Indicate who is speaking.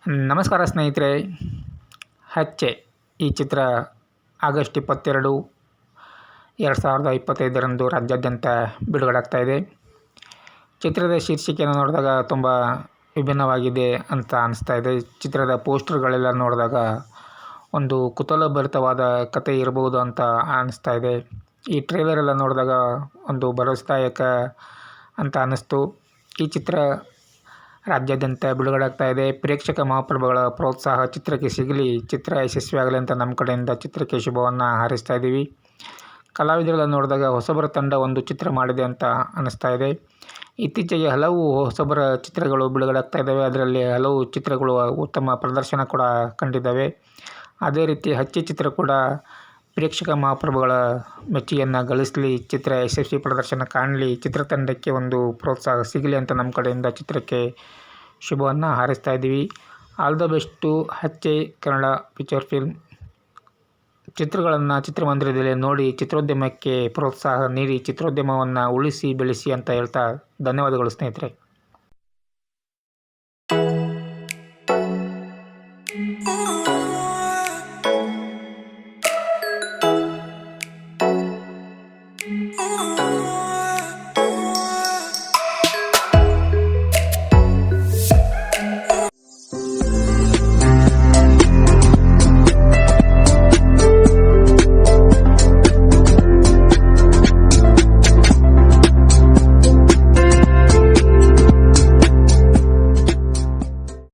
Speaker 1: ನಮಸ್ಕಾರ ಸ್ನೇಹಿತರೆ. ಹಚ್ಚೆ ಈ ಚಿತ್ರ ಆಗಸ್ಟ್ 22, 2025ರಂದು ರಾಜ್ಯಾದ್ಯಂತ ಬಿಡುಗಡೆಯಾಗ್ತಾಯಿದೆ. ಚಿತ್ರದ ಶೀರ್ಷಿಕೆಯನ್ನು ನೋಡಿದಾಗ ತುಂಬ ವಿಭಿನ್ನವಾಗಿದೆ ಅಂತ ಅನಿಸ್ತಾ ಇದೆ. ಚಿತ್ರದ ಪೋಸ್ಟರ್ಗಳೆಲ್ಲ ನೋಡಿದಾಗ ಒಂದು ಕುತೂಹಲಭರಿತವಾದ ಕತೆ ಇರಬಹುದು ಅಂತ ಅನಿಸ್ತಾ ಇದೆ. ಈ ಟ್ರೇಲರ್ ಎಲ್ಲ ನೋಡಿದಾಗ ಒಂದು ಭರವಸೆದಾಯಕ ಅಂತ ಅನ್ನಿಸ್ತು. ಈ ಚಿತ್ರ ರಾಜ್ಯಾದ್ಯಂತ ಬಿಡುಗಡೆ ಆಗ್ತಾಯಿದೆ. ಪ್ರೇಕ್ಷಕ ಮಹಾಪ್ರಭುಗಳ ಪ್ರೋತ್ಸಾಹ ಚಿತ್ರಕ್ಕೆ ಸಿಗಲಿ, ಚಿತ್ರ ಯಶಸ್ವಿಯಾಗಲಿ ಅಂತ ನಮ್ಮ ಕಡೆಯಿಂದ ಚಿತ್ರಕ್ಕೆ ಶುಭವನ್ನು ಹಾರೈಸ್ತಾ ಇದ್ದೀವಿ. ಕಲಾವಿದರೆಲ್ಲ ನೋಡಿದಾಗ ಹೊಸಬರ ತಂಡ ಒಂದು ಚಿತ್ರ ಮಾಡಿದೆ ಅಂತ ಅನ್ನಿಸ್ತಾ ಇದೆ. ಇತ್ತೀಚೆಗೆ ಹಲವು ಹೊಸಬರ ಚಿತ್ರಗಳು ಬಿಡುಗಡೆ ಆಗ್ತಾ ಇದ್ದಾವೆ. ಅದರಲ್ಲಿ ಹಲವು ಚಿತ್ರಗಳು ಉತ್ತಮ ಪ್ರದರ್ಶನ ಕೂಡ ಕಂಡಿದ್ದಾವೆ. ಅದೇ ರೀತಿ ಹಚ್ಚೆ ಚಿತ್ರ ಕೂಡ ಪ್ರೇಕ್ಷಕ ಮಹಾಪ್ರಭುಗಳ ಮೆಚ್ಚುಗೆಯನ್ನು ಗಳಿಸಲಿ, ಚಿತ್ರ ಯಶಸ್ವಿ ಪ್ರದರ್ಶನ ಕಾಣಲಿ, ಚಿತ್ರತಂಡಕ್ಕೆ ಒಂದು ಪ್ರೋತ್ಸಾಹ ಸಿಗಲಿ ಅಂತ ನಮ್ಮ ಕಡೆಯಿಂದ ಚಿತ್ರಕ್ಕೆ ಶುಭವನ್ನು ಹಾರೈಸ್ತಾ ಇದ್ದೀವಿ. ಆಲ್ ದ ಬೆಸ್ಟ್ ಟು ಹಚ್ಚೆ ಕನ್ನಡ ಪಿಕ್ಚರ್ ಫಿಲ್ಮ್. ಚಿತ್ರಗಳನ್ನು ಚಿತ್ರಮಂದಿರದಲ್ಲಿ ನೋಡಿ ಚಿತ್ರೋದ್ಯಮಕ್ಕೆ ಪ್ರೋತ್ಸಾಹ ನೀಡಿ ಚಿತ್ರೋದ್ಯಮವನ್ನು ಉಳಿಸಿ ಬೆಳೆಸಿ ಅಂತ ಹೇಳ್ತಾ ಧನ್ಯವಾದಗಳು ಸ್ನೇಹಿತರೆ.
Speaker 2: Oh